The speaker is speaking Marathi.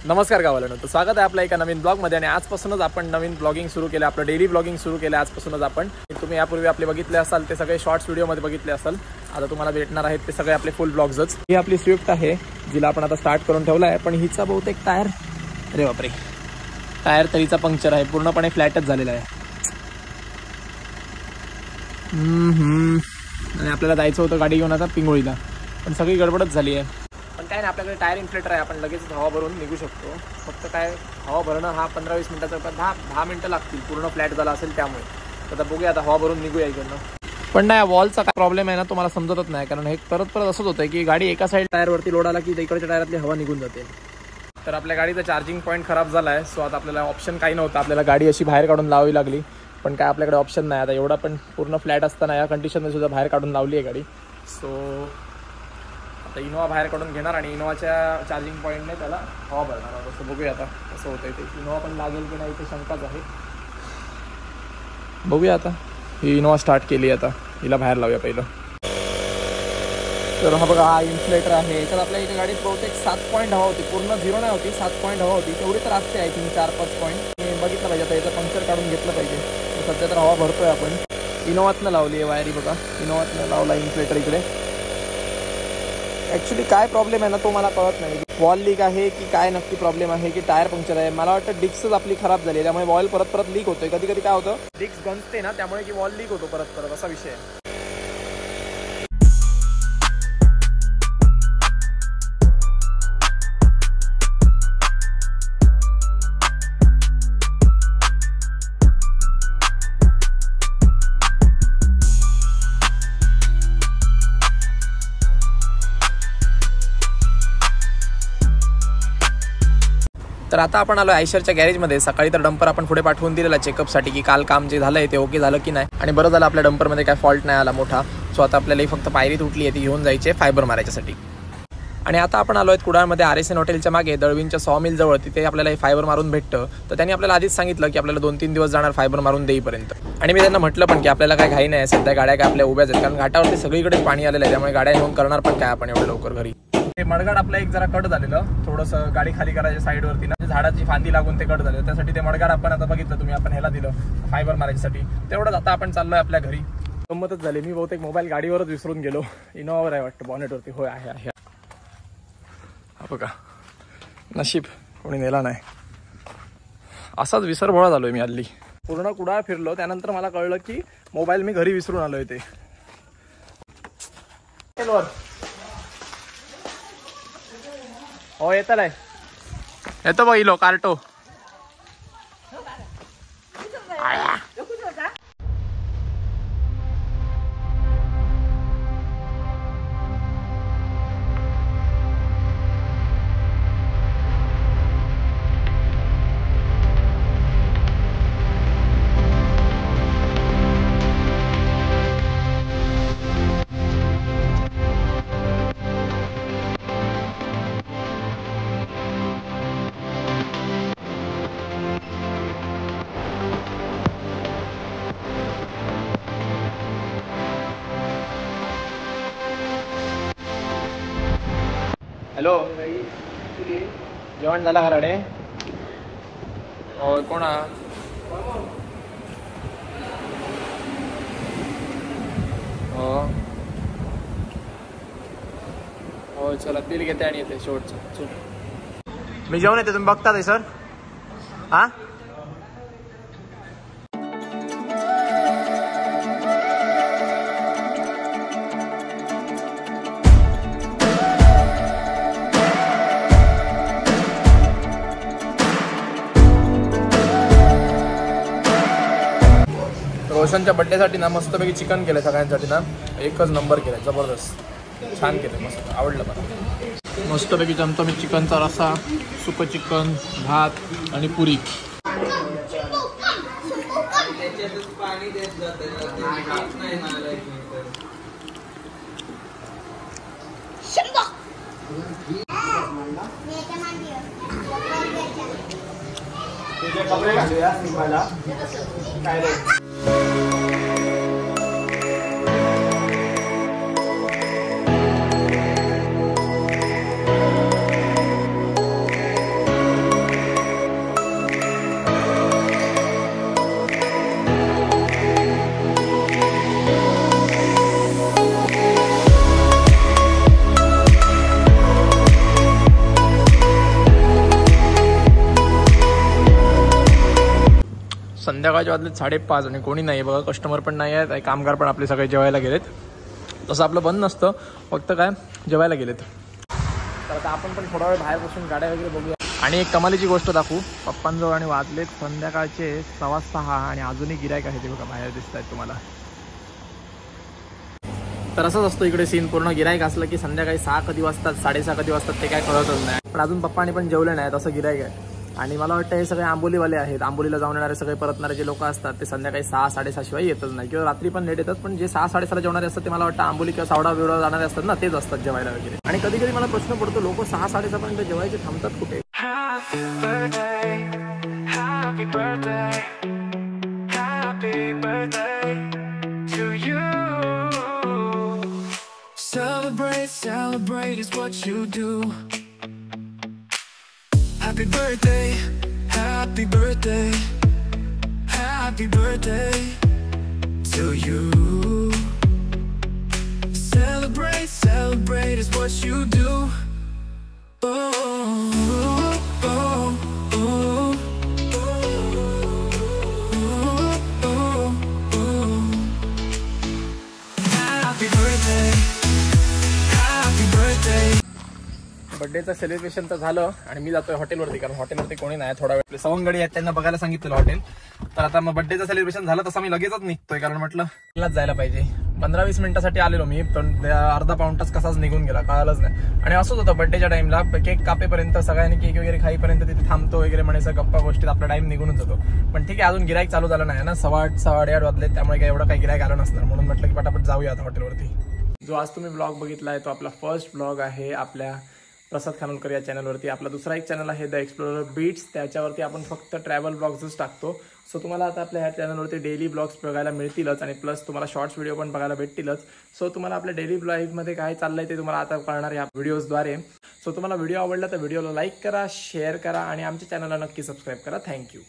नमस्कार गावाला. तर स्वागत आहे आपल्या एका नवीन ब्लॉगमध्ये. आणि आजपासूनच आपण नवीन ब्लॉगिंग सुरू केलं, आपलं डेली ब्लॉगिंग सुरू केलं आजपासूनच आपण. तुम्ही यापूर्वी आपले बघितले असाल ते सगळे शॉर्ट्स व्हिडिओमध्ये बघितले असाल. आता तुम्हाला भेटणार आहेत ते सगळे आपले फुल ब्लॉग्सच. ही आपली स्विफ्ट आहे जिला आपण आता स्टार्ट करून ठेवला आहे, पण हिचा बहुतेक टायर, अरे बापरे, टायर तरीचा पंक्चर आहे, पूर्णपणे फ्लॅटच झालेला आहे. आणि आपल्याला जायचं होतं गाडी घेऊन आता पिंगोळीला, पण सगळी गडबडच झाली आहे. पण काय नाही, आपल्याकडे टायर इन्फ्लेटर आहे, आपण लगेच हवा भरून निघू शकतो. फक्त काय हवा भरणं हा 15-20 मिनिटाचा, 10 मिनिटं लागतील, पूर्ण फ्लॅट झाला असेल त्यामुळे. आता बघूया, आता हवा भरून निघूया इकडनं. पण नाही, वॉलचा काय प्रॉब्लेम आहे ना, तुम्हाला समजतच नाही. कारण हे परत असंच होतं की गाडी एका साईड टायरवरती लोड आला की इकडच्या टायरातली हवा निघून जाते. तर आपल्या गाडीचा चार्जिंग पॉईंट खराब झाला आहे. सो आता आपल्याला ऑप्शन काही नव्हतं, आपल्याला गाडी अशी बाहेर काढून लावावी लागली. पण काय आपल्याकडे ऑप्शन नाही आता, एवढा पण पूर्ण फ्लॅट असताना या कंडिशनमध्ये सुद्धा बाहेर काढून लावली आहे गाडी. सो आता इनोवा बाहेर काढून घेणार आणि इनोवाच्या चार्जिंग पॉईंटने त्याला हवा भरणार. तसं बघूया आता कसं होतं ते. इनोवा पण लागेल की नाही ते शंकाच आहे. बघूया आता. ही इनोवा स्टार्ट केली, आता हिला बाहेर लावूया पहिलं. तर हा बघा, हा इन्फ्लेटर आहे. तर आपल्या इथे गाडीत बहुतेक 7 पॉईंट हवा होती, पूर्ण 0 नाही होती, 7 पॉईंट हवा होती. तेवढी तर असते आय थिंक 4-5 पॉईंट. मी बघितलं पाहिजे आता, याचं पंक्चर काढून घेतलं पाहिजे. सध्या तर हवा भरतोय आपण. इनोवातनं लावली आहे वायरी, बघा इनोवातनं लावला इन्फ्लेटर इकडे. ॲक्च्युली काय प्रॉब्लेम आहे ना तो मला कळत नाही. वॉल लीक आहे की काय नक्की प्रॉब्लेम आहे, की टायर पंक्चर आहे. मला वाटतं डिस्कच आपली खराब झाली आहे, त्यामुळे वॉल परत लीक होतोय. कधी कधी काय होतं, डिस्क गंजते ना, त्यामुळे की वॉल लीक होतो परत असा विषय आहे. तर आता आपण आलो आयशरच्या गॅरेजमध्ये. सकाळी तर डंपर आपण पुढे पाठवून दिलेला चेकअपसाठी, की काल काम जे झालं आहे ते ओके झालं की नाही. आणि बरं झालं, आपल्या डंपरमध्ये काय फॉल्ट नाही आला मोठा. सो आता आपल्याला फक्त पायरी तुटली आहे, ती घेऊन जायची आहे फायबर मारायच्यासाठी. आणि आता आपण आलो आहेत कुडाळमध्ये RSN हॉटेलच्या मागे दळवींच्या सॉमिल जवळ. तिथे आपल्याला हे फायबर मारून भेटतं. तर त्यांनी आपल्याला आधीच सांगितलं की आपल्याला 2-3 दिवस जाणार फायबर मारून देईपर्यंत. आणि मी त्यांना म्हटलं पण की आपल्याला काय घाई नाही, सध्या गाड्या काय आपल्या उभ्याच आहेत, कारण घाटावरती सगळीकडे पाणी आलेलं आहे. त्यामुळे गाड्या घेऊन करणार पण काय आपण एवढं लवकर घरी. हे मडगाड आपलं एक जरा कट झालेलं, थोडंसं गाडी खाली करायच्या साईडवरती ना, झाडाची फांदी लागून ते कट झालं. त्यासाठी ते मडगाड आपण आता बघितलं तुम्ही, आपण ह्याला दिलं फायबर मारायसाठी. तेवढंच आता आपण चाललोय आपल्या घरी. गंमतच झाली, मी बहुतेक मोबाईल गाडीवरच विसरून गेलो. इनोवावर आहे वाटतं, बॉनेटवरती. होय आहे. हा बघा, नशीब कोणी नेला नाही. असाच विसरभोळा झालोय मी हल्ली. पूर्ण कुडाळ फिरलो, त्यानंतर मला कळलं की मोबाईल मी घरी विसरून आलोय. ते हो येतं नाही, येतो बघ इलो कार्टो. हॅलो, जेवण झाला खराडे? हो, कोणा? हो चला, बिल घेते आणि येते शेवटचं. मी जेवण येते, तुम्ही बघता ते सर. हा रोशनच्या बड्डेसाठी ना मस्तपैकी चिकन केलं सगळ्यांसाठी ना, एकच नंबर केलं, जबरदस्त छान केलं, मस्त आवडलं मला. मस्तपैकी चमचमीत चिकनचा रस्सा, सुकं चिकन, भात आणि पुरी. कपडे घालूया निघायला काय रे. संध्याकाळचे वाजले 5:30 आणि कोणी नाही बघा, कस्टमर पण नाही आहेत, कामगार पण आपले सगळे जेवायला गेलेत. तसं आपलं बंद नसतं, फक्त काय जेवायला गेलेत. तर आता आपण पण थोडा वेळ बाहेर बसून गाड्या वगैरे बघूया. आणि एक कमालीची गोष्ट दाखवू पप्पांजवळ. आणि वाजलेत संध्याकाळचे 6:15 आणि अजूनही गिरायक आहे ते बघा बाहेर दिसत आहेत तुम्हाला. तर असंच असतं इकडे सीन, पूर्ण गिरायक असलं की संध्याकाळी 6 कधी वाजतात 6:30 कधी वाजतात ते काय कळतच नाही. पण अजून पप्पांनी पण जेवले नाहीत असं गिरायक आहे. आणि मला वाटतं हे सगळे आंबोलीवाले आहेत. आंबोलीला जाऊन येणारे सगळे परतणारे जे लोक असतात ते संध्याकाळी 6-6:30 शिवाय येतच नाही, किंवा रात्री पण लेट येतात. पण जे 6-6:30 जेवणारे असतात ते मला वाटतं आंबोली किंवा सावडा बिवडा जाणारे असतात ना, तेच असतात जेवायला वगैरे. आणि कधी कधी मला प्रश्न पडतो, लोक 6-6:30 पर्यंत जेवायचे थांबतात कुठे? Celebrate, celebrate is what you do. Happy birthday, happy birthday, happy birthday to you. Celebrate, celebrate is what you do. Oh, oh, oh, oh, oh, oh. Happy birthday. बर्थडेचं सेलिब्रेशन तर झालं आणि मी जातोय हॉटेलवरती, कारण हॉटेलवरती कोणी नाही. थोडा वेळ सवंगडी आहेत त्यांना बघायला सांगितलं हॉटेल. तर आता मग बर्थडेचं सेलिब्रेशन झालं तसं मी लगेचच निघतोय, कारण म्हटलं जायला पाहिजे. 15-20 मिनिटासाठी आलेलो मी, पण अर्धा पाऊण तास कसाच निघून गेला कळालंच नाही. आणि असंच होतं बर्थडेच्या टाइमला, केक कापेपर्यंत सगळ्यांनी केक वगैरे खाईपर्यंत तिथे थांबतो वगैरे म्हणायचं, गप्पा गोष्टीत आपला टाइम निघूनच जातो. पण ठीक आहे, अजून गिरायक चालू झालं नाही ना, 7:15 8:30 वाजले, त्यामुळे काय एवढं काही गिरायक आलं नसणार. म्हणून म्हटलं की पटापट जाऊया आता हॉटेलवरती. जो आज तुम्ही ब्लॉग बघितला आहे तो आपला फर्स्ट ब्लॉग आहे आपल्या प्रसाद खानोलकर या चॅनलवरती. आपला दुसरा एक चॅनल आहे द एक्सप्लोरर बीट्स, त्याच्यावरती आपण फक्त ट्रॅव्हल ब्लॉग्सच टाकतो. सो तुम्हाला आता आपल्या ह्या चॅनलवरती डेली ब्लॉग्स बघायला मिळतीलच, आणि प्लस तुम्हाला शॉर्ट्स व्हिडिओ पण बघायला भेटतीलच. सो तुम्हाला आपल्या डेली लाईफमध्ये काय चाललंय ते तुम्हाला आता कळणार या व्हिडिओजद्वारे. सो तुम्हाला व्हिडिओ आवडला तर व्हिडिओला लाईक करा, शेअर करा आणि आमच्या चॅनलला नक्की सबस्क्राईब करा. थँक्यू.